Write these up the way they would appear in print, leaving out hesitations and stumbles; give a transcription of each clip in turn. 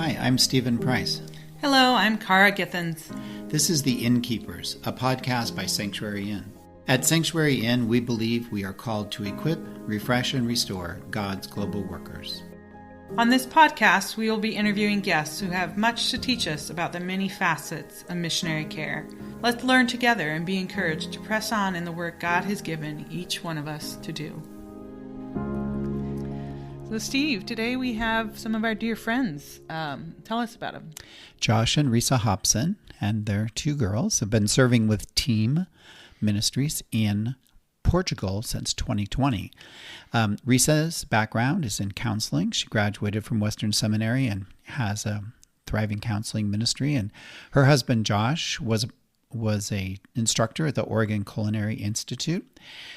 Hi, I'm Stephen Price. Hello, I'm Cara Githens. This is The Innkeepers, a podcast by Sanctuary Inn. At Sanctuary Inn, we believe we are called to equip, refresh, and restore God's global workers. On this podcast, we will be interviewing guests who have much to teach us about the many facets of missionary care. Let's learn together and be encouraged to press on in the work God has given each one of us to do. So, Steve, today we have some of our dear friends. Tell us about them. Josh and Risa Hobson and their two girls have been serving with Team Ministries in Portugal since 2020. Risa's background is in counseling. She graduated from Western Seminary and has a thriving counseling ministry. And her husband, Josh, was a instructor at the Oregon Culinary Institute.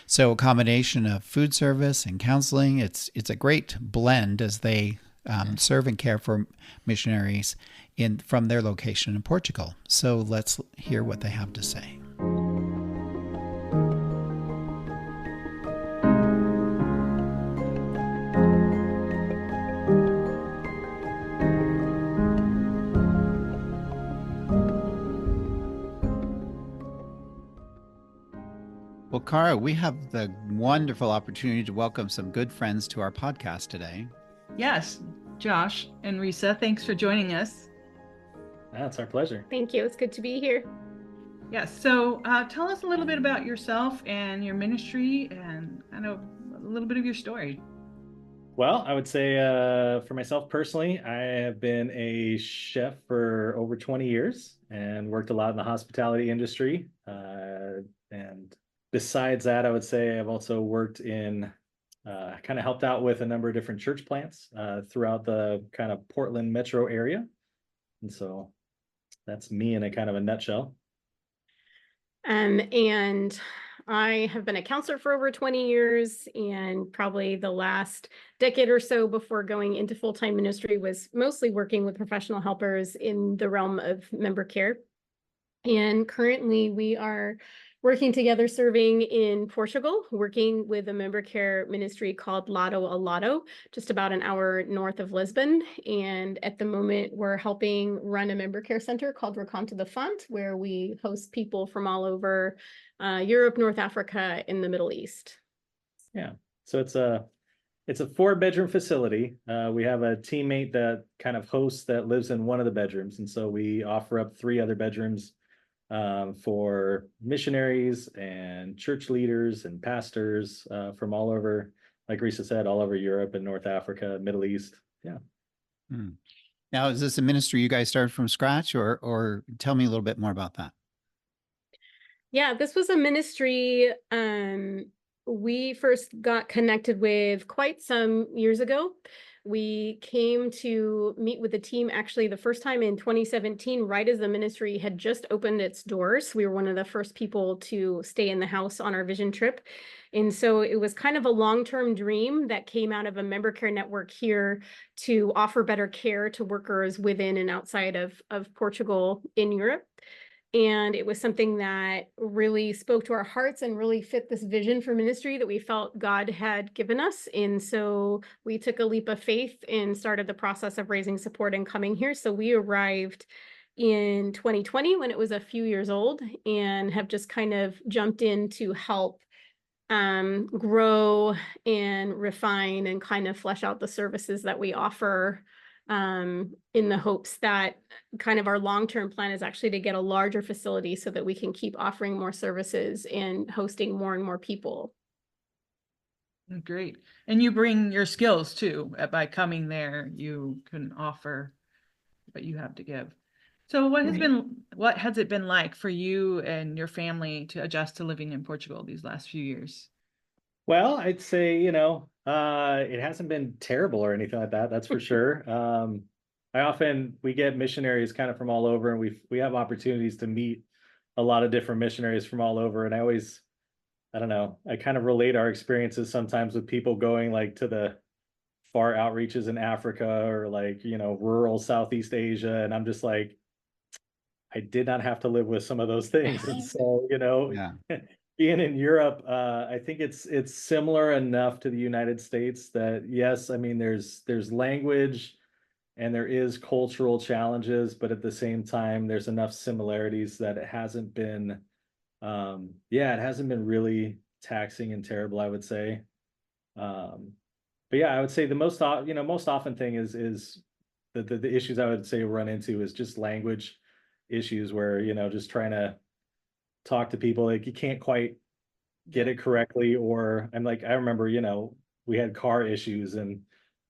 So a combination of food service and counseling, it's a great blend as they serve and care for missionaries from their location in Portugal. So let's hear what they have to say. Well, Cara, we have the wonderful opportunity to welcome some good friends to our podcast today. Yes, Josh and Risa, thanks for joining us. It's our pleasure. Thank you. It's good to be here. Yes, so tell us a little bit about yourself and your ministry and kind of a little bit of your story. Well, I would say for myself personally, I have been a chef for over 20 years and worked a lot in the hospitality industry. And besides that, I would say I've also worked in, kind of helped out with a number of different church plants throughout the kind of Portland metro area. And so that's me in a kind of a nutshell. And I have been a counselor for over 20 years, and probably the last decade or so before going into full-time ministry was mostly working with professional helpers in the realm of member care. And currently we are working together, serving in Portugal, working with a member care ministry called Lado, just about an hour north of Lisbon. And at the moment, we're helping run a member care center called Reconto da Fonte, where we host people from all over Europe, North Africa, and the Middle East. Yeah, so it's a 4-bedroom facility. We have a teammate that kind of hosts that lives in one of the bedrooms. And so we offer up 3 other bedrooms for missionaries and church leaders and pastors from all over, like Risa said, all over Europe and North Africa, Middle East. Yeah. Now, is this a ministry you guys started from scratch, or tell me a little bit more about that? Yeah, this was a ministry we first got connected with quite some years ago. We came to meet with the team actually the first time in 2017, right as the ministry had just opened its doors. We were one of the first people to stay in the house on our vision trip. And so it was kind of a long-term dream that came out of a member care network here to offer better care to workers within and outside of Portugal in Europe. And it was something that really spoke to our hearts and really fit this vision for ministry that we felt God had given us. And so we took a leap of faith and started the process of raising support and coming here. So we arrived in 2020 when it was a few years old, and have just kind of jumped in to help grow and refine and kind of flesh out the services that we offer, in the hopes that kind of our long-term plan is actually to get a larger facility so that we can keep offering more services and hosting more and more people. Great. And you bring your skills too. By coming there, you can offer what you have to give. So what has it been like for you and your family to adjust to living in Portugal these last few years? Well, I'd say, it hasn't been terrible or anything like that. That's for sure. We get missionaries kind of from all over, and we have opportunities to meet a lot of different missionaries from all over. And I kind of relate our experiences sometimes with people going like to the far outreaches in Africa or like, rural Southeast Asia. And I'm just like, I did not have to live with some of those things. And so, Yeah. being in Europe, I think it's similar enough to the United States that yes, I mean there's language and there is cultural challenges, but at the same time, there's enough similarities that it hasn't been, it hasn't been really taxing and terrible, I would say. But yeah, I would say the most, most often thing is the issues I would say run into is just language issues where, just trying to talk to people, like you can't quite get it correctly. Or I'm like, I remember, we had car issues and,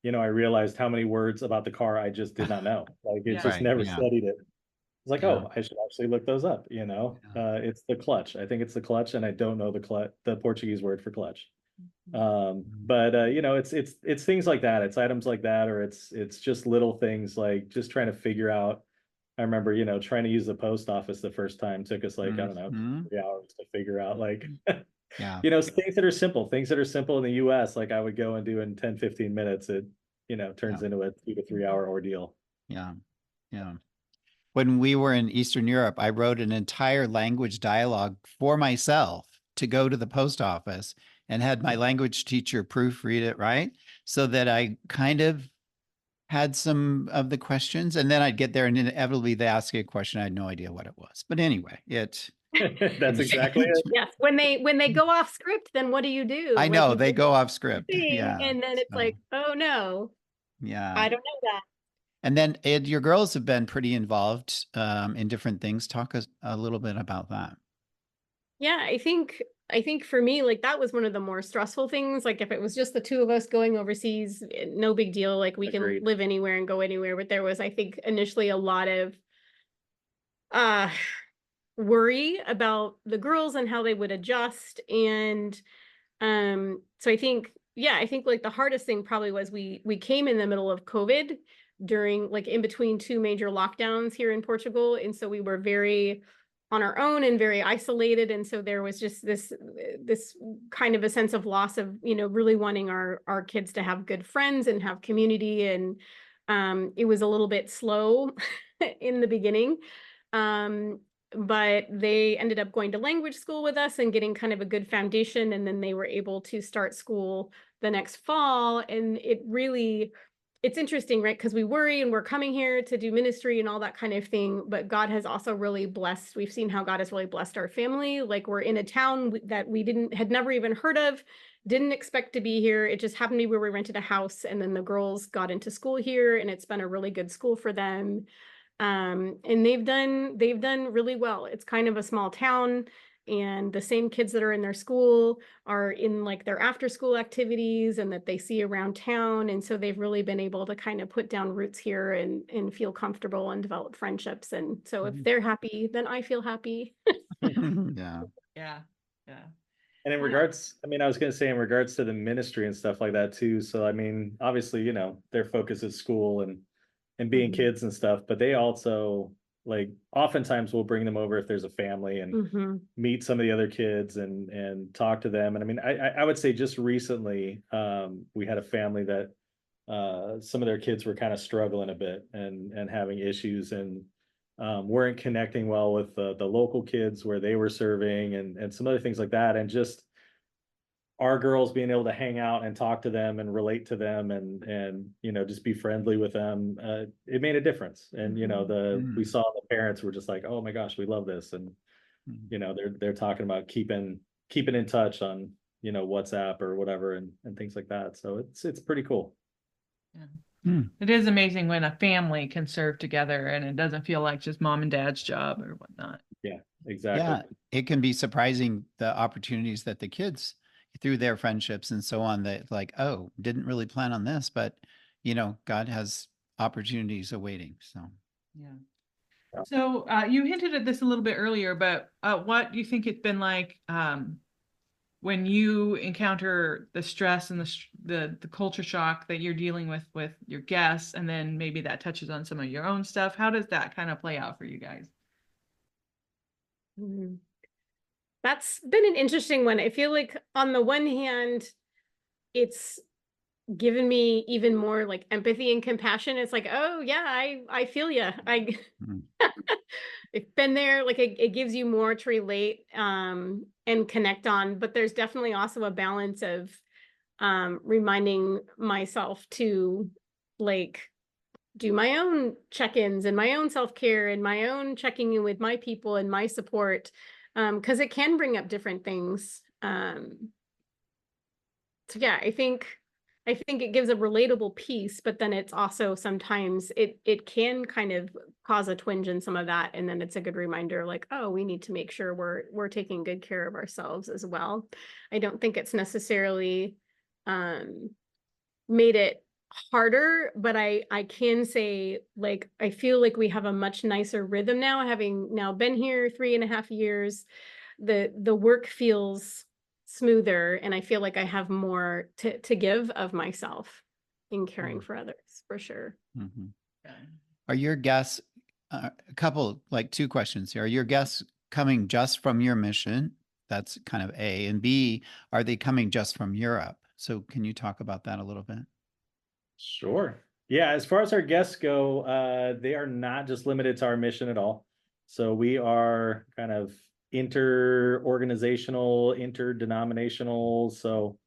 I realized how many words about the car I just did not know. Like it Yeah. just Right, never yeah. studied it. It's like, Yeah. oh, I should actually look those up, Yeah. It's the clutch. I think it's the clutch, and I don't know the Portuguese word for clutch. But it's things like that. It's items like that, or it's just little things like just trying to figure out. I remember, trying to use the post office the first time took us like, I don't know, Mhm. 3 hours to figure out like, Yeah. things that are simple in the US, like I would go and do in 10, 15 minutes. It, turns into a 2 to 3 hour ordeal. Yeah. Yeah. When we were in Eastern Europe, I wrote an entire language dialogue for myself to go to the post office and had my language teacher proofread it, right? So that I kind of had some of the questions, and then I'd get there and inevitably they ask you a question. I had no idea what it was. But anyway, That's exactly it. Yes, when they go off script, then what do you do? I Like, know you they go go off script. thing, Yeah. and then it's So, like, oh no, yeah. I don't know that. And then Ed, your girls have been pretty involved in different things. Talk us a little bit about that. Yeah, I think for me, like that was one of the more stressful things. Like if it was just the two of us going overseas, no big deal. Like we Agreed. can live anywhere and go anywhere. But there was, I think, initially a lot of uh worry about the girls and how they would adjust. And so I think like the hardest thing probably was we came in the middle of COVID during like in between two major lockdowns here in Portugal. And so we were very on our own and very isolated. And so there was just this kind of a sense of loss of, really wanting our kids to have good friends and have community. And it was a little bit slow in the beginning. But they ended up going to language school with us and getting kind of a good foundation. And then they were able to start school the next fall. And it's interesting, right? Because we worry and we're coming here to do ministry and all that kind of thing. But God has also really blessed. We've seen how God has really blessed our family. Like we're in a town that we had never even heard of, didn't expect to be here. It just happened to be where we rented a house. And then the girls got into school here, and it's been a really good school for them. And they've done really well. It's kind of a small town, and the same kids that are in their school are in like their after school activities and that they see around town. And so they've really been able to kind of put down roots here and feel comfortable and develop friendships. And so if they're happy, then I feel happy. Yeah. Yeah. Yeah. And in regards, I was going to say in regards to the ministry and stuff like that too. So, obviously, their focus is school and being kids and stuff, but they also like oftentimes we'll bring them over if there's a family and meet some of the other kids and talk to them. And I would say just recently, we had a family that some of their kids were kind of struggling a bit and having issues and weren't connecting well with the local kids where they were serving and some other things like that. And just our girls being able to hang out and talk to them and relate to them and just be friendly with them, it made a difference. And we saw the parents were just like, oh my gosh, we love this. And they're talking about keeping in touch on WhatsApp or whatever and things like that. So it's pretty cool. Yeah. It is amazing when a family can serve together and it doesn't feel like just mom and dad's job or whatnot. Yeah, exactly. Yeah, it can be surprising the opportunities that the kids through their friendships and so on that like, oh, didn't really plan on this, but God has opportunities awaiting. So yeah. So you hinted at this a little bit earlier, but what do you think it's been like when you encounter the stress and the culture shock that you're dealing with your guests, and then maybe that touches on some of your own stuff? How does that kind of play out for you guys? That's been an interesting one. I feel like on the one hand, it's given me even more like empathy and compassion. It's like, oh yeah, I feel you. I've been there. Like it gives you more to relate and connect on. But there's definitely also a balance of reminding myself to like do my own check-ins and my own self-care and my own checking in with my people and my support, because it can bring up different things. So yeah, I think it gives a relatable piece, but then it's also sometimes it can kind of cause a twinge in some of that, and then it's a good reminder, like, oh, we need to make sure we're taking good care of ourselves as well. I don't think it's necessarily made it harder, but I can say, like, I feel like we have a much nicer rhythm now, having now been here 3.5 years. The work feels smoother, and I feel like I have more to give of myself in caring for others, for sure. Mhm. Yeah. Are your guests, two questions here. Are your guests coming just from your mission? That's kind of A. And B, are they coming just from Europe? So can you talk about that a little bit? Sure. Yeah, as far as our guests go, they are not just limited to our mission at all. So we are kind of inter-organizational, interdenominational. So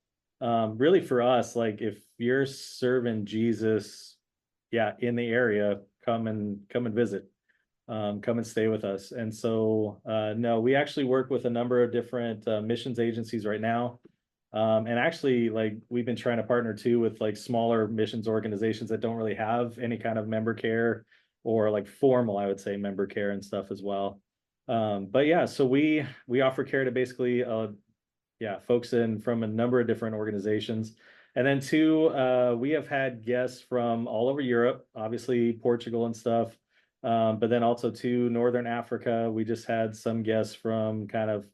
really for us, like if you're serving Jesus, yeah, in the area, come and visit. Come and stay with us. And so no, we actually work with a number of different missions agencies right now. And actually, like we've been trying to partner too with like smaller missions organizations that don't really have any kind of member care or like formal, I would say, member care and stuff as well. But yeah, so we offer care to basically folks in from a number of different organizations. And then two, we have had guests from all over Europe, obviously Portugal and stuff. But then also to Northern Africa. We just had some guests from kind of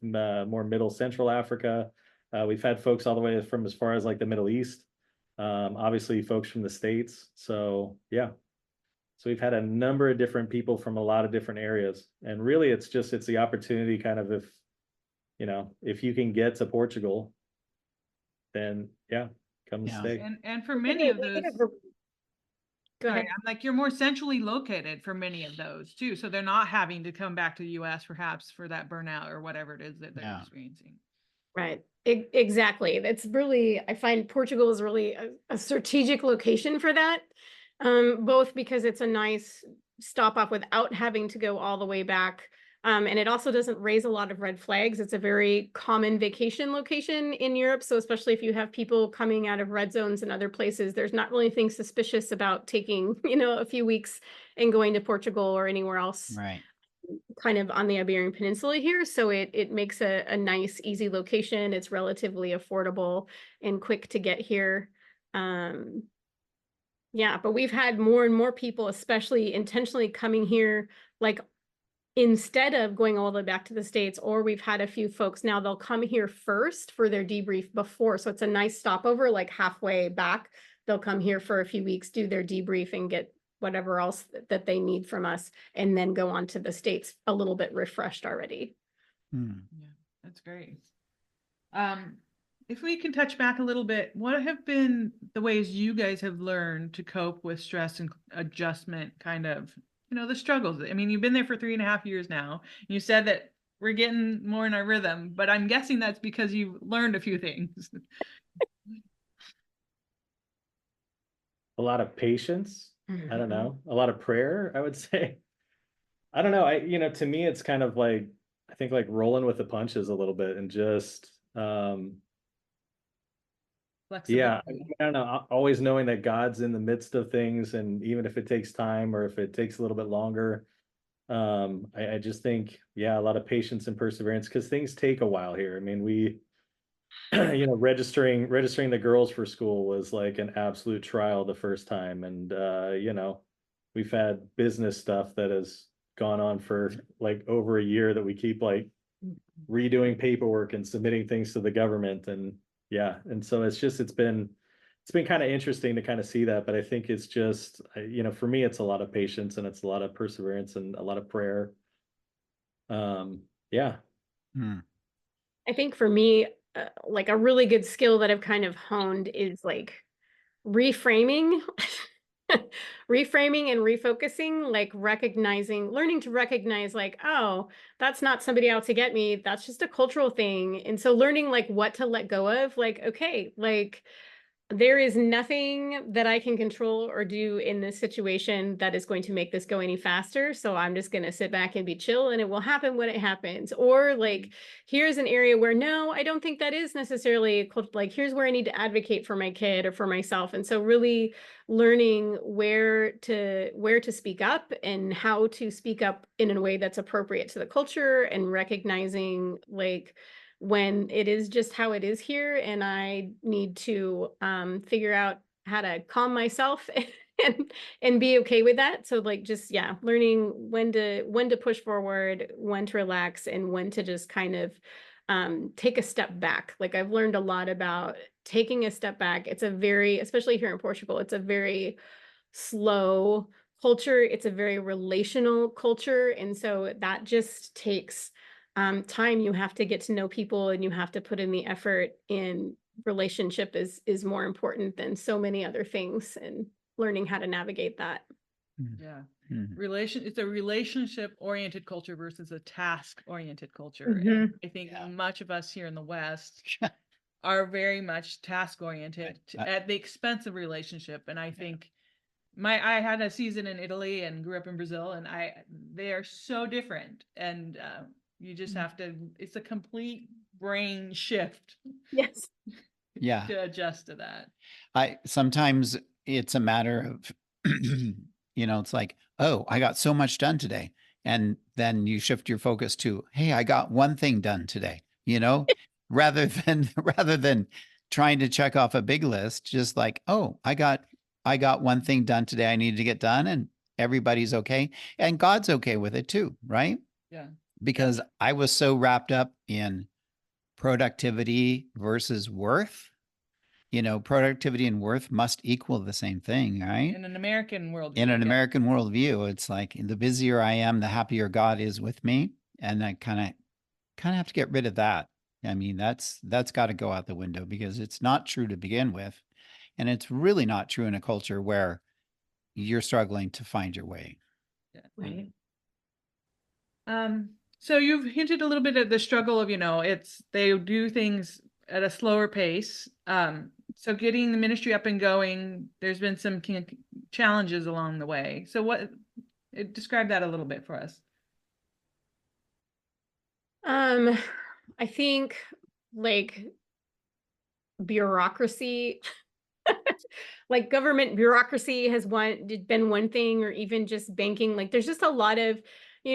more Middle Central Africa. We've had folks all the way from as far as like the Middle East. Obviously folks from the States. So yeah. So we've had a number of different people from a lot of different areas. And really it's the opportunity kind of if you can get to Portugal, then yeah, come and Yeah. stay. And for many of We those, have a- Go sorry, ahead. I'm like, you're more centrally located for many of those too. So they're not having to come back to the US perhaps for that burnout or whatever it is that they're Yeah. experiencing. Right. Exactly. That's really, I find Portugal is really a strategic location for that. Both because it's a nice stop off without having to go all the way back. And it also doesn't raise a lot of red flags. It's a very common vacation location in Europe. So especially if you have people coming out of red zones and other places, there's not really anything suspicious about taking, a few weeks and going to Portugal or anywhere else Right. kind of on the Iberian Peninsula here. So it makes a nice, easy location. It's relatively affordable and quick to get here. Yeah, but we've had more and more people, especially intentionally coming here, like instead of going all the way back to the States, or we've had a few folks now, they'll come here first for their debrief before. So it's a nice stopover, like halfway back. They'll come here for a few weeks, do their debrief and get whatever else that they need from us, and then go on to the States a little bit refreshed already. Hmm. Yeah, that's great. If we can touch back a little bit, what have been the ways you guys have learned to cope with stress and adjustment, kind of, the struggles? I mean, you've been there for 3.5 years now. You said that we're getting more in our rhythm, but I'm guessing that's because you've learned a few things. A lot of patience. I Mm-hmm. don't know. A lot of prayer, I would say. I don't know. To me, it's kind of like, I think like rolling with the punches a little bit and just, yeah, I don't know. Always knowing that God's in the midst of things. And even if it takes time or if it takes a little bit longer, I just think, yeah, a lot of patience and perseverance because things take a while here. I mean, we, registering the girls for school was like an absolute trial the first time. And, we've had business stuff that has gone on for like over a year that we keep like redoing paperwork and submitting things to the government. And yeah. And so it's been kind of interesting to kind of see that, but I think it's just, for me, it's a lot of patience and it's a lot of perseverance and a lot of prayer. Yeah. Hmm. I think for me, like a really good skill that I've kind of honed is like reframing, reframing and refocusing, like learning to recognize like, oh, that's not somebody out to get me. That's just a cultural thing. And so learning like what to let go of, like, okay, like there is nothing that I can control or do in this situation that is going to make this go any faster. So I'm just going to sit back and be chill, and it will happen when it happens. Or like, here's an area where, no, I don't think that is necessarily like, here's where I need to advocate for my kid or for myself. And so really learning where to speak up and how to speak up in a way that's appropriate to the culture, and recognizing like when it is just how it is here, and I need to figure out how to calm myself and be okay with that. So like, just learning when to push forward, when to relax, and when to just kind of take a step back. Like, I've learned a lot about taking a step back. It's a very, especially here in Portugal, it's a very slow culture. It's a very relational culture, and so that just takes time. You have to get to know people, and you have to put in the effort. In relationship is more important than so many other things, and learning how to navigate that. Yeah. Mhm. It's a relationship oriented culture versus a task oriented culture. Mhm. And I think Yeah. much of us here in the West are very much task oriented at the expense of relationship. And I think I had a season in Italy and grew up in Brazil, and they are so different. And you just have to, it's a complete brain shift Yes. Yeah. to adjust to that. Sometimes it's a matter of, it's like, oh, I got so much done today. And then you shift your focus to, hey, I got one thing done today, rather than trying to check off a big list, just like, oh, I got one thing done today I needed to get done, and everybody's okay. And God's okay with it too, right? Yeah. Because I was so wrapped up in productivity versus worth. Productivity and worth must equal the same thing, right? In an American worldview. In an yeah. American worldview, it's like the busier I am, the happier God is with me. And I kind of have to get rid of that. I mean, that's got to go out the window, because it's not true to begin with. And it's really not true in a culture where you're struggling to find your way. Right. So you've hinted a little bit at the struggle of, they do things at a slower pace. So getting the ministry up and going, there's been some challenges along the way. So describe that a little bit for us. I think like bureaucracy, like government bureaucracy has been one thing, or even just banking. Like, there's just a lot of,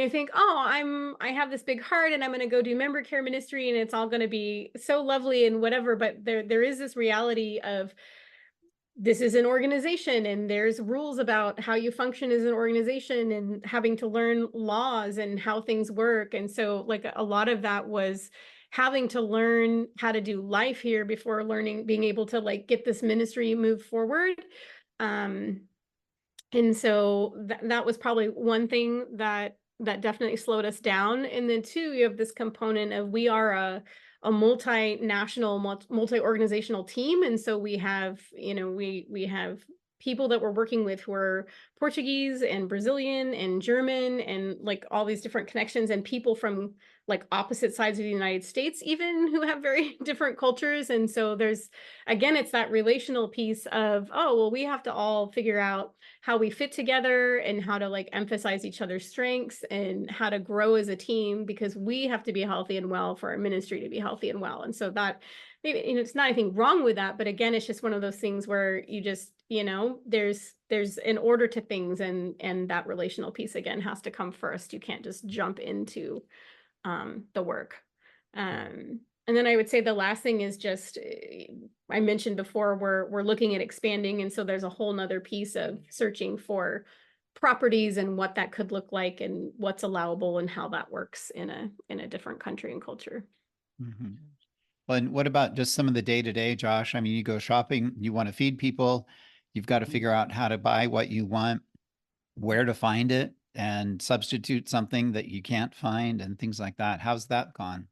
think, oh, I have this big heart, and I'm going to go do member care ministry, and it's all going to be so lovely and whatever. But there is this reality of, this is an organization, and there's rules about how you function as an organization, and having to learn laws and how things work. And so like a lot of that was having to learn how to do life here before being able to like get this ministry move forward. And so that was probably one thing that definitely slowed us down. And then two, you have this component of, we are a multinational, multi-organizational team. And so we have, we have people that we're working with who are Portuguese and Brazilian and German, and like all these different connections, and people from like opposite sides of the United States, even, who have very different cultures. And so there's, again, it's that relational piece of, oh, well, we have to all figure out how we fit together, and how to like emphasize each other's strengths, and how to grow as a team, because we have to be healthy and well for our ministry to be healthy and well. And so that, maybe, it's not anything wrong with that, but again, it's just one of those things where you just, there's an order to things, and that relational piece again has to come first. You can't just jump into the work. And then I would say the last thing is just, I mentioned before, we're looking at expanding. And so there's a whole nother piece of searching for properties, and what that could look like, and what's allowable, and how that works in a different country and culture. Mm-hmm. Well, and what about just some of the day-to-day, Josh? I mean, you go shopping, you want to feed people, you've got to figure out how to buy what you want, where to find it, and substitute something that you can't find, and things like that. How's that gone?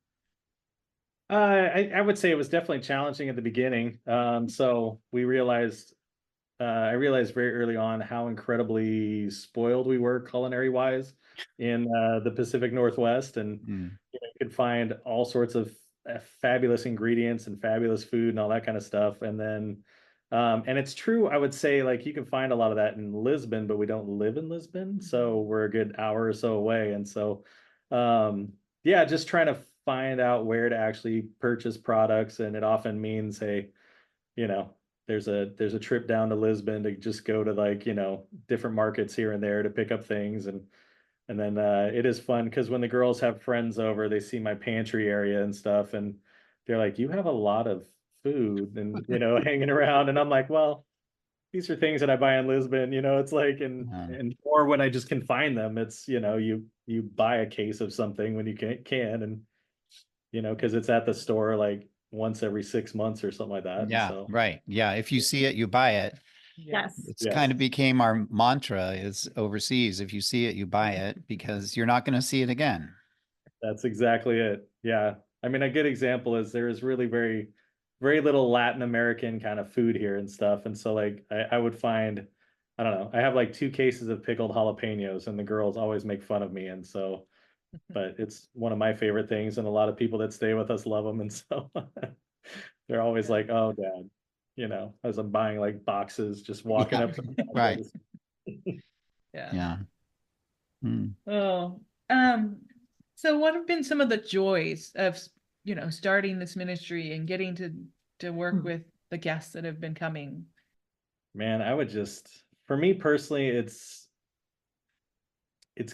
I would say it was definitely challenging at the beginning. So I realized very early on how incredibly spoiled we were culinary wise in the Pacific Northwest, and you could find all sorts of fabulous ingredients and fabulous food and all that kind of stuff. And then And it's true, I would say, like, you can find a lot of that in Lisbon, but we don't live in Lisbon, so we're a good hour or so away. And so, yeah, just trying to find out where to actually purchase products. And it often means, hey, you know, there's a trip down to Lisbon to just go to, like, different markets here and there to pick up things. And then it is fun because when the girls have friends over, they see my pantry area and stuff, and they're like, "You have a lot of food," and hanging around. And I'm like, "Well, these are things that I buy in Lisbon." It's like, and or when I just can find them, it's you buy a case of something when you can, and because it's at the store like once every 6 months or something like that. And Yeah, so right. Yeah, if you see it, you buy it. Yes. It's Yes. kind of became our mantra is overseas. If you see it, you buy it because you're not going to see it again. That's exactly it. Yeah. I mean, a good example is there is really very, very little Latin American kind of food here and stuff. And so, like, I would find, I don't know, I have like 2 cases of pickled jalapenos, and the girls always make fun of me. And so, but it's one of my favorite things. And a lot of people that stay with us love them. And so they're always like, "Oh, Dad," as I'm buying like boxes, just walking Yeah. up to the Right. boxes. Yeah. Yeah. Hmm. Oh, so what have been some of the joys of, starting this ministry and getting to work with the guests that have been coming? Man, for me personally, it's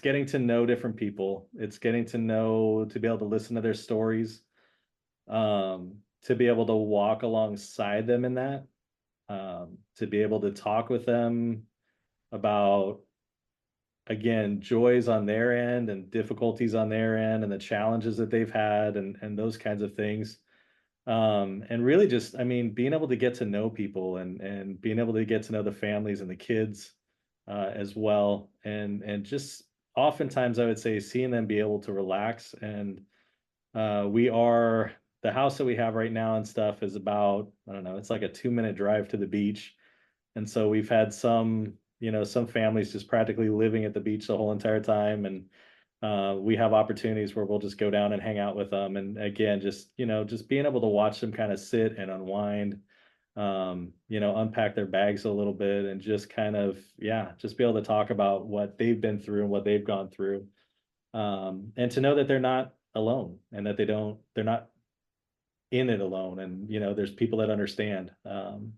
getting to know different people. It's getting to be able to listen to their stories, to be able to walk alongside them in that, to be able to talk with them about, again, joys on their end and difficulties on their end and the challenges that they've had, and those kinds of things. And really just, I mean, being able to get to know people, and being able to get to know the families and the kids, as well. And just oftentimes I would say seeing them be able to relax. And the house that we have right now and stuff is about, I don't know, it's like a 2-minute drive to the beach. And so we've had some families just practically living at the beach the whole entire time. And we have opportunities where we'll just go down and hang out with them. And again, just being able to watch them kind of sit and unwind, unpack their bags a little bit, and just kind of, yeah, just be able to talk about what they've been through and what they've gone through. And to know that they're not alone, and that they're not in it alone. And, there's people that understand.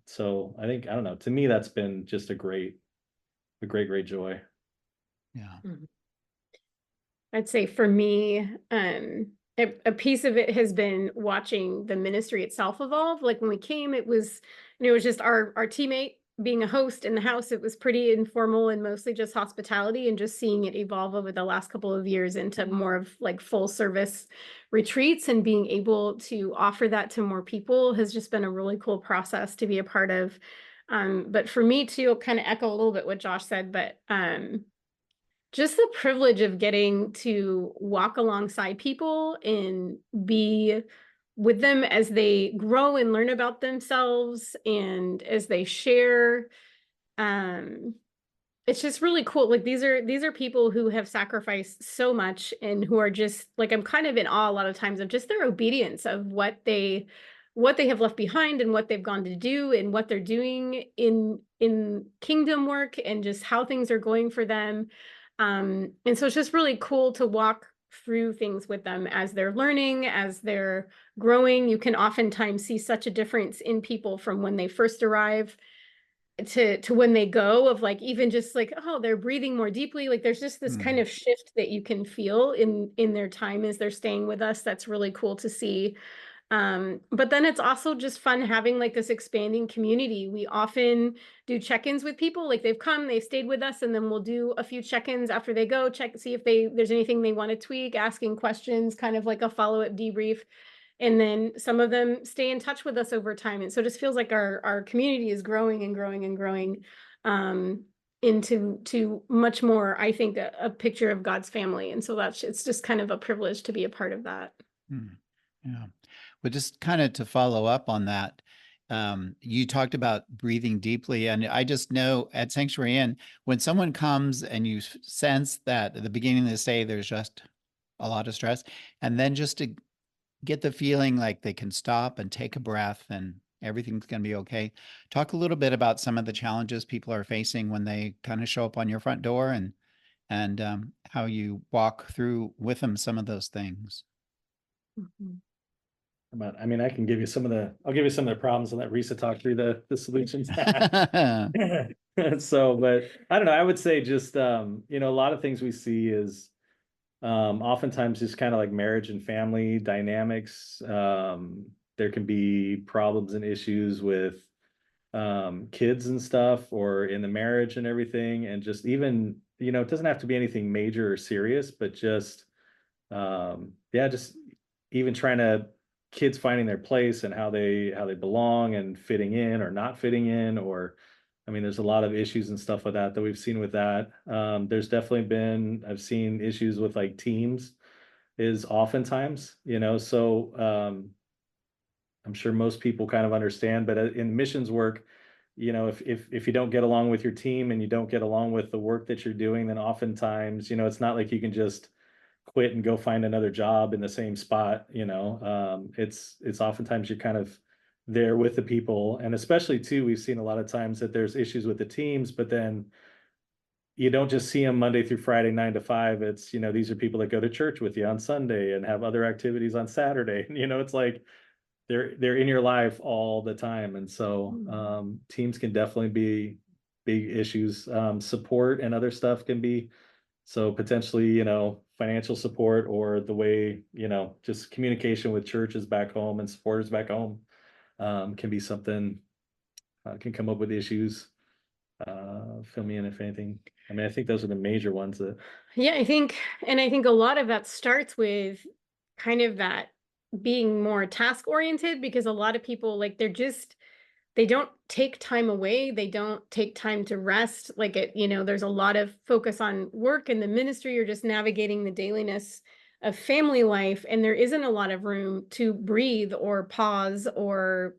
So I don't know, to me, that's been just a great, great joy. Yeah. I'd say for me, a piece of it has been watching the ministry itself evolve. Like when we came, it was just our teammate being a host in the house. It was pretty informal and mostly just hospitality, and just seeing it evolve over the last couple of years into more of like full service retreats, and being able to offer that to more people has just been a really cool process to be a part of. But for me too, I'll kind of echo a little bit what Josh said, but just the privilege of getting to walk alongside people and be with them as they grow and learn about themselves, and as they share. It's just really cool. Like these are people who have sacrificed so much, and who are just like, I'm kind of in awe a lot of times of just their obedience of what they have left behind, and what they've gone to do, and what they're doing in kingdom work, and just how things are going for them. And so it's just really cool to walk through things with them as they're learning, as they're growing. You can oftentimes see such a difference in people from when they first arrive to when they go, of like, even just like, oh, they're breathing more deeply. Like there's just this kind of shift that you can feel in their time as they're staying with us. That's really cool to see. But then it's also just fun having like this expanding community. We often do check-ins with people. Like they've come, they've stayed with us, and then we'll do a few check-ins after they go, see if there's anything they want to tweak, asking questions, kind of like a follow-up debrief. And then some of them stay in touch with us over time. And so it just feels like our community is growing and growing and growing, into much more, I think, a picture of God's family. And so it's just kind of a privilege to be a part of that. Yeah. But just kind of to follow up on that, you talked about breathing deeply. And I just know at Sanctuary Inn, when someone comes and you sense that at the beginning of the day, there's just a lot of stress, and then just to get the feeling like they can stop and take a breath and everything's going to be okay. Talk a little bit about some of the challenges people are facing when they kind of show up on your front door, and how you walk through with them some of those things. Mhm. But I mean, I can give you I'll give you some of the problems and let Risa talk through the solutions. So, but I don't know, I would say just, you know, a lot of things we see is, oftentimes just kind of like marriage and family dynamics. There can be problems and issues with, kids and stuff, or in the marriage and everything. And just even, you know, it doesn't have to be anything major or serious, but just, yeah, just even trying to kids finding their place and how they belong and fitting in or not fitting in, or I mean, there's a lot of issues and stuff with that we've seen with that. There's definitely been, I've seen issues with like teams is oftentimes, you know, so I'm sure most people kind of understand, but in missions work, you know, if you don't get along with your team and you don't get along with the work that you're doing, then oftentimes, you know, it's not like you can just quit and go find another job in the same spot, you know. It's oftentimes you're kind of there with the people, and especially too, we've seen a lot of times that there's issues with the teams, but then you don't just see them Monday through Friday, 9 to 5. It's, you know, these are people that go to church with you on Sunday and have other activities on Saturday. You know, it's like they're in your life all the time. And so teams can definitely be big issues. Support and other stuff can be, so potentially, you know, financial support, or the way, you know, just communication with churches back home and supporters back home, can be something, can come up with issues. Fill me in if anything. I mean, I think those are the major ones that. Yeah, I think a lot of that starts with kind of that being more task oriented, because a lot of people, like, they don't take time away. They don't take time to rest. Like, there's a lot of focus on work and the ministry, or just navigating the dailiness of family life. And there isn't a lot of room to breathe or pause or,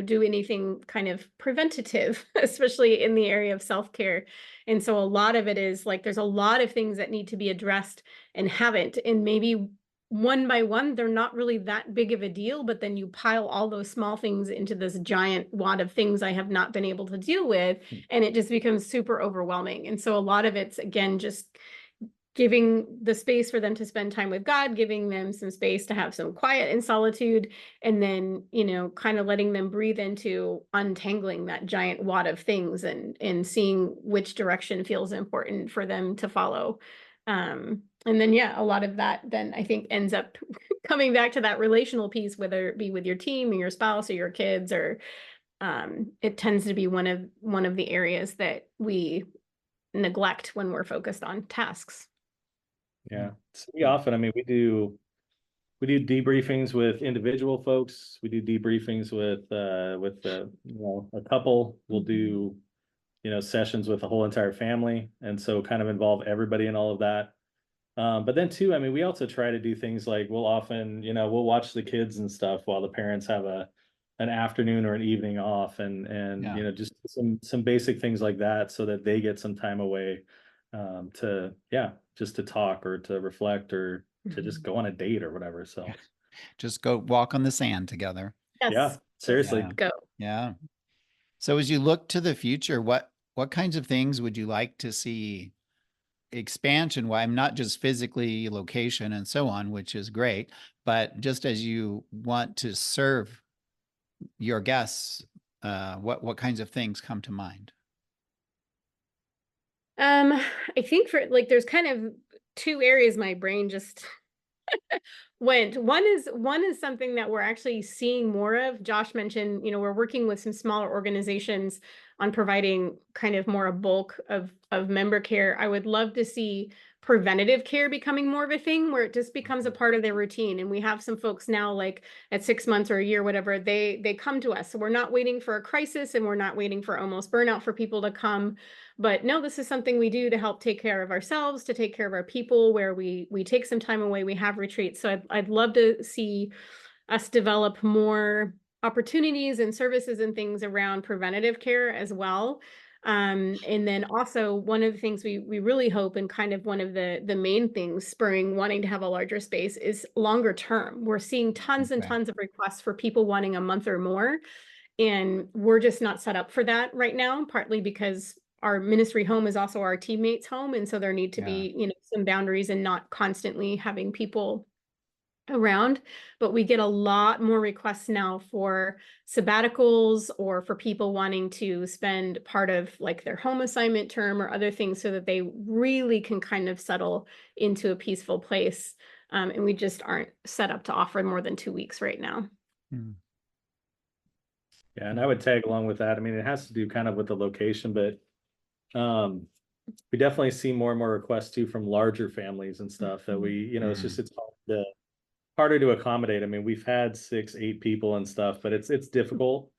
do anything kind of preventative, especially in the area of self-care. And so a lot of it is like, there's a lot of things that need to be addressed and haven't. And maybe one by one, they're not really that big of a deal, but then you pile all those small things into this giant wad of things I have not been able to deal with, and it just becomes super overwhelming. And so a lot of it's, again, just giving the space for them to spend time with God, giving them some space to have some quiet and solitude, and then, kind of letting them breathe into untangling that giant wad of things, and seeing which direction feels important for them to follow. And then, yeah, a lot of that then I think ends up coming back to that relational piece, whether it be with your team or your spouse or your kids, or it tends to be one of the areas that we neglect when we're focused on tasks. Yeah, so we often, I mean, we do debriefings with individual folks. We do debriefings with a couple. We'll do, sessions with the whole entire family, and so kind of involve everybody in all of that. But then too, I mean, we also try to do things like, we'll often, we'll watch the kids and stuff while the parents have an afternoon or an evening off, and just some basic things like that, so that they get some time away, just to talk or to reflect or to just go on a date or whatever. So just go walk on the sand together. Yes. Yeah, seriously. Yeah. Go. Yeah. So as you look to the future, what kinds of things would you like to see expansion? Why, I'm not just physically, location and so on, which is great, but just as you want to serve your guests, what kinds of things come to mind? I think there's kind of two areas my brain just went. One is something that we're actually seeing more of. Josh mentioned, we're working with some smaller organizations on providing kind of more a bulk of member care. I would love to see preventative care becoming more of a thing, where it just becomes a part of their routine. And we have some folks now, like at 6 months or a year, whatever, they come to us. So we're not waiting for a crisis, and we're not waiting for almost burnout for people to come. But no, this is something we do to help take care of ourselves, to take care of our people, where we take some time away, we have retreats. So I'd love to see us develop more opportunities and services and things around preventative care as well. And then also, one of the things we really hope, and kind of one of the main things spurring wanting to have a larger space, is longer term. We're seeing tons and tons of requests for people wanting a month or more. And we're just not set up for that right now, partly because our ministry home is also our teammates' home. And so there need to be, some boundaries and not constantly having people around. But we get a lot more requests now for sabbaticals or for people wanting to spend part of like their home assignment term or other things so that they really can kind of settle into a peaceful place. And we just aren't set up to offer more than 2 weeks right now. Mm. Yeah, and I would tag along with that. I mean, it has to do kind of with the location, but we definitely see more and more requests too from larger families and stuff that we, it's just it's harder to accommodate. I mean, we've had 6, 8 people and stuff, but it's difficult,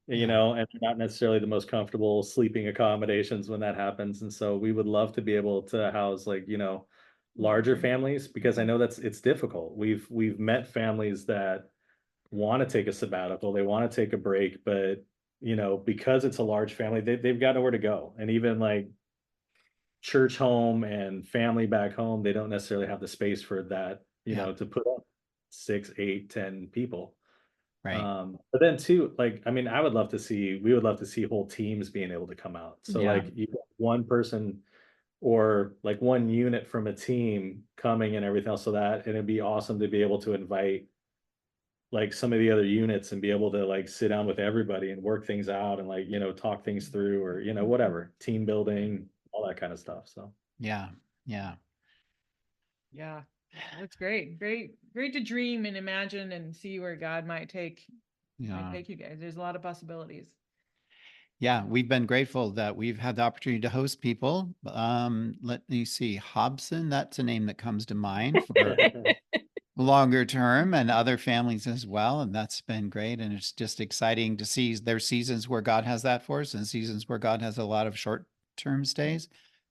and not necessarily the most comfortable sleeping accommodations when that happens. And so we would love to be able to house like, larger families, because I know it's difficult. We've met families that want to take a sabbatical, they want to take a break, but because it's a large family, they've got nowhere to go. And even like church home and family back home, they don't necessarily have the space for that, to put up 6, 8, 10 people. Right. But then too, like, I mean, we would love to see whole teams being able to come out. So like you got one person or like one unit from a team coming and everything else, and it'd be awesome to be able to invite like some of the other units and be able to like sit down with everybody and work things out and like, talk things through, or, whatever, team building, all that kind of stuff. So, Yeah. That's great. Great to dream and imagine and see where God might take you guys. There's a lot of possibilities. Yeah, we've been grateful that we've had the opportunity to host people. Let me see, Hobson, that's a name that comes to mind for longer term, and other families as well. And that's been great. And it's just exciting to see there's seasons where God has that for us and seasons where God has a lot of short-term stays,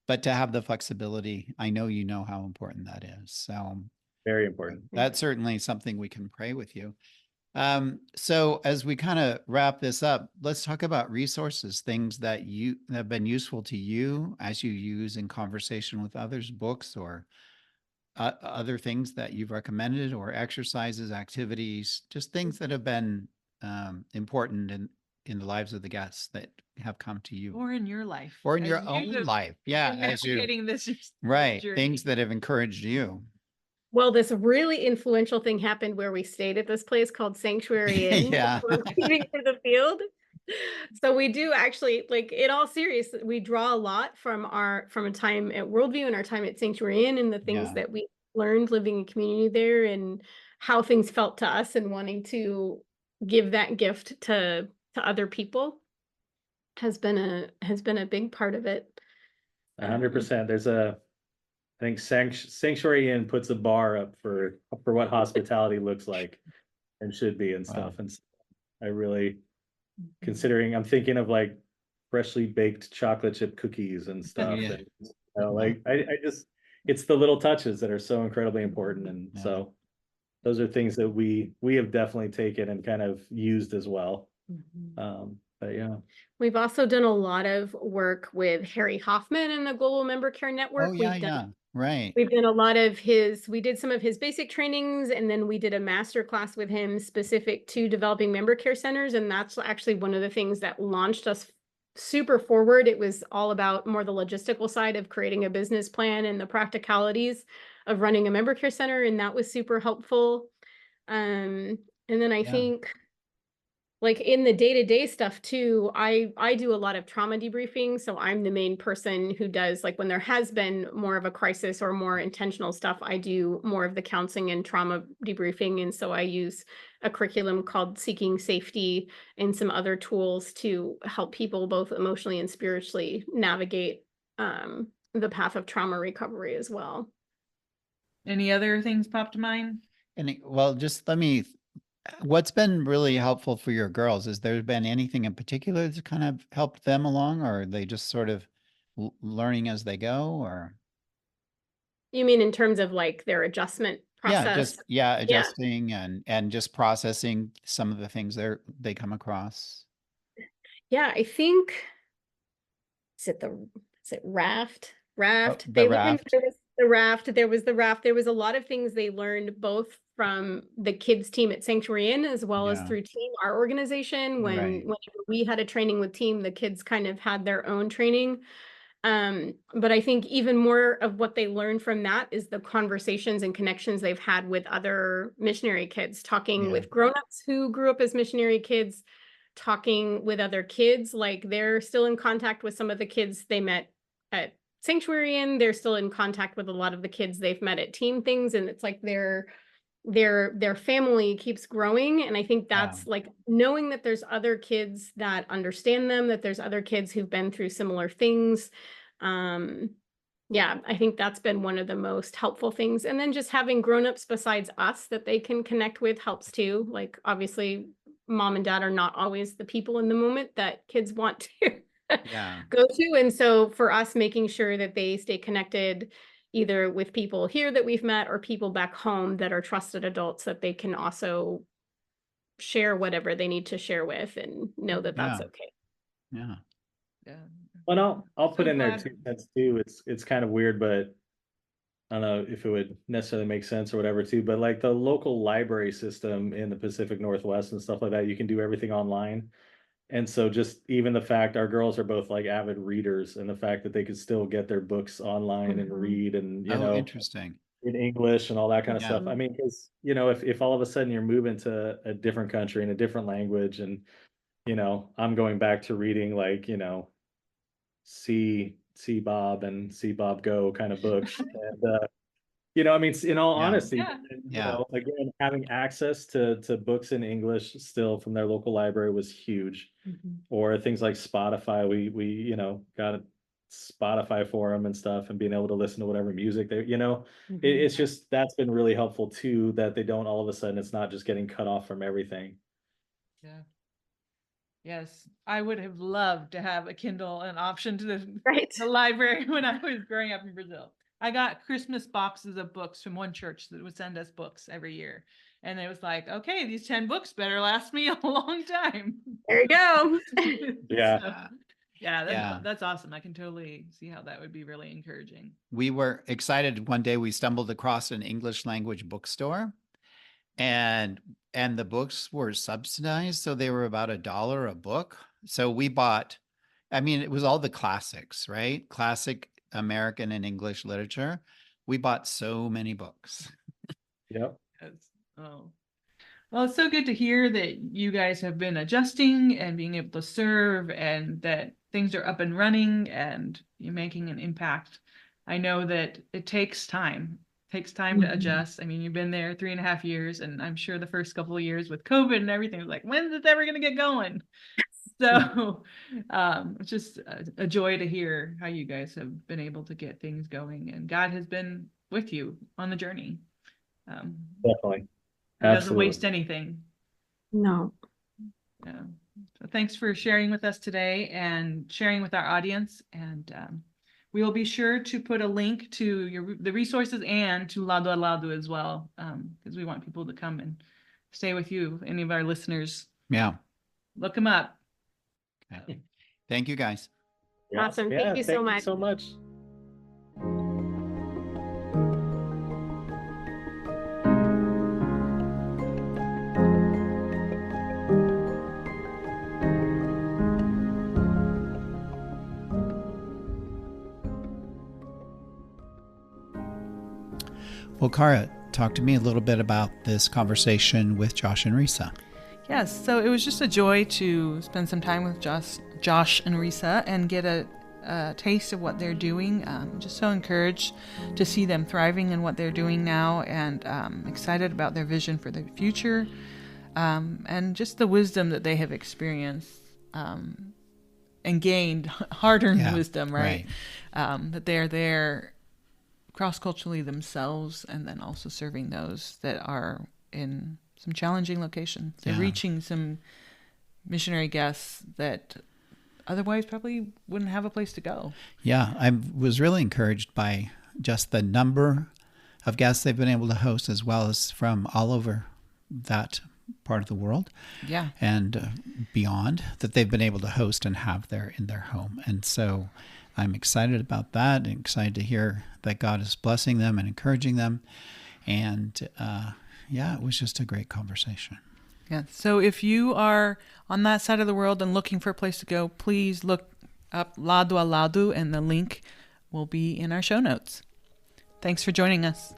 but to have the flexibility, I know you know how important that is. So very important. That's certainly something we can pray with you. So as we kind of wrap this up, let's talk about resources, things that have been useful to you as you use in conversation with others, books or other things that you've recommended, or exercises, activities, just things that have been important in the lives of the guests that have come to you. Or in your life. Or in your own life. Yeah. As you navigating this right. journey. Things that have encouraged you. Well, this really influential thing happened where we stayed at this place called Sanctuary Inn. Yeah. We're leaving for the field. So we do actually, like, in all seriousness, we draw a lot from a time at Worldview and our time at Sanctuary Inn and the things that we learned living in community there and how things felt to us and wanting to give that gift to other people has been a big part of it. 100%. I think Sanctuary Inn puts a bar up for what hospitality looks like and should be and stuff. And so I really, considering, I'm thinking of like freshly baked chocolate chip cookies and stuff. Yeah. And, like I just, it's the little touches that are so incredibly important. And so those are things that we have definitely taken and kind of used as well. But yeah. We've also done a lot of work with Harry Hoffman and the Global Member Care Network. Oh, yeah. Right. We've done a lot of we did some of his basic trainings, and then we did a master class with him specific to developing member care centers. And that's actually one of the things that launched us super forward. It was all about more the logistical side of creating a business plan and the practicalities of running a member care center. And that was super helpful. And then I think, like, in the day-to-day stuff too, I do a lot of trauma debriefing. So I'm the main person who does, like, when there has been more of a crisis or more intentional stuff, I do more of the counseling and trauma debriefing. And so I use a curriculum called Seeking Safety and some other tools to help people both emotionally and spiritually navigate the path of trauma recovery as well. Any other things pop to mind? Just what's been really helpful for your girls? Has there been anything in particular that's kind of helped them along, or are they just sort of learning as they go? Or you mean in terms of like their adjustment process? Adjusting and just processing some of the things they come across. Yeah, I think is it raft? The They raft. The raft, there was the raft. There was a lot of things they learned both from the kids team at Sanctuary Inn as well as Yeah. through team, our organization. Right. Whenever we had a training with team, the kids kind of had their own training. But I think even more of what they learned from that is the conversations and connections they've had with other missionary kids, talking Yeah. with grownups who grew up as missionary kids, talking with other kids. Like they're still in contact with some of the kids they met at Sanctuary Inn. They're still in contact with a lot of the kids they've met at team things. And it's like their family keeps growing. And I think that's like knowing that there's other kids that understand them, that there's other kids who've been through similar things. Yeah, I think that's been one of the most helpful things. And then just having grownups besides us that they can connect with helps too. Like obviously mom and dad are not always the people in the moment that kids want to Yeah. go to. And so for us, making sure that they stay connected either with people here that we've met or people back home that are trusted adults that they can also share whatever they need to share with and know that that's Yeah. okay. Yeah. Yeah. Well, I'll So put in there glad- 2 cents too. It's kind of weird, but I don't know if it would necessarily make sense or whatever too. But like the local library system in the Pacific Northwest and stuff like that, you can do everything online. And so just even the fact our girls are both like avid readers, and the fact that they could still get their books online and Mhm. read and Oh, interesting. in English and all that kind of Yeah. stuff. I mean, because if all of a sudden you're moving to a different country in a different language, and I'm going back to reading like see Bob and See Bob Go kind of books, and I mean, in all Yeah. honesty, Yeah. Yeah. again, having access to books in English still from their local library was huge. Mhm. Or things like Spotify, we got a Spotify for them and stuff, and being able to listen to whatever music it's just that's been really helpful too, that they don't all of a sudden it's not just getting cut off from everything. Yeah. Yes, I would have loved to have a Kindle, an option to Right. the library when I was growing up in Brazil. I got Christmas boxes of books from one church that would send us books every year. And it was like, okay, these 10 books better last me a long time. There you go. Yeah. So, yeah, Yeah. that's awesome. I can totally see how that would be really encouraging. We were excited one day. We stumbled across an English language bookstore, and the books were subsidized, so they were about $1 a book. So we bought, I mean, it was all the classics, right? Classic American and English literature. We bought so many books. Yep. Yes. Oh. Well, it's so good to hear that you guys have been adjusting and being able to serve, and that things are up and running and you're making an impact. I know that it takes time. It takes time to Mhm. adjust. I mean, you've been there 3.5 years, and I'm sure the first couple of years with COVID and everything was like, when's it ever going to get going? So it's just a joy to hear how you guys have been able to get things going, and God has been with you on the journey. Definitely. He doesn't waste Absolutely. anything. No. Yeah. So thanks for sharing with us today and sharing with our audience. And we will be sure to put a link to the resources and to Lado as well, because we want people to come and stay with you. Any of our listeners, Yeah. look them up. Okay. Thank you, guys. Yeah. Awesome. Yeah, Thank you so much. so much. Well, Cara, talk to me a little bit about this conversation with Josh and Risa. Yes, so it was just a joy to spend some time with Josh and Risa and get a taste of what they're doing. Just so encouraged to see them thriving in what they're doing now, and excited about their vision for the future, and just the wisdom that they have experienced and gained, hard-earned wisdom, right? That they're there cross-culturally themselves, and then also serving those that are in some challenging locations. They're reaching some missionary guests that otherwise probably wouldn't have a place to go. Yeah, I was really encouraged by just the number of guests they've been able to host, as well as from all over that part of the world. Yeah. And beyond, that they've been able to host and have there in their home. And so I'm excited about that and excited to hear that God is blessing them and encouraging them. And it was just a great conversation. Yeah. So if you are on that side of the world and looking for a place to go, please look up Lado, and the link will be in our show notes. Thanks for joining us.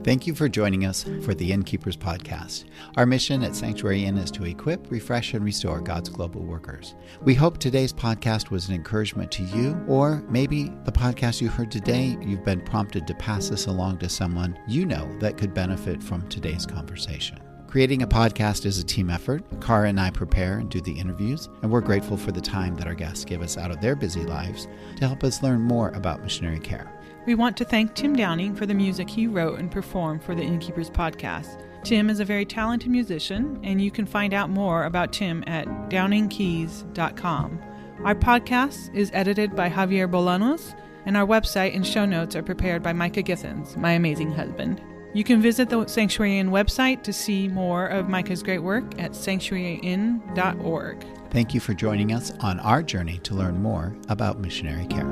Thank you for joining us for the Innkeepers podcast. Our mission at Sanctuary Inn is to equip, refresh, and restore God's global workers. We hope today's podcast was an encouragement to you, or maybe the podcast you heard today, you've been prompted to pass this along to someone you know that could benefit from today's conversation. Creating a podcast is a team effort. Cara and I prepare and do the interviews, and we're grateful for the time that our guests give us out of their busy lives to help us learn more about missionary care. We want to thank Tim Downing for the music he wrote and performed for the Innkeepers podcast. Tim is a very talented musician, and you can find out more about Tim at downingkeys.com. Our podcast is edited by Javier Bolanos, and our website and show notes are prepared by Micah Githens, my amazing husband. You can visit the Sanctuary Inn website to see more of Micah's great work at sanctuaryinn.org. Thank you for joining us on our journey to learn more about missionary care.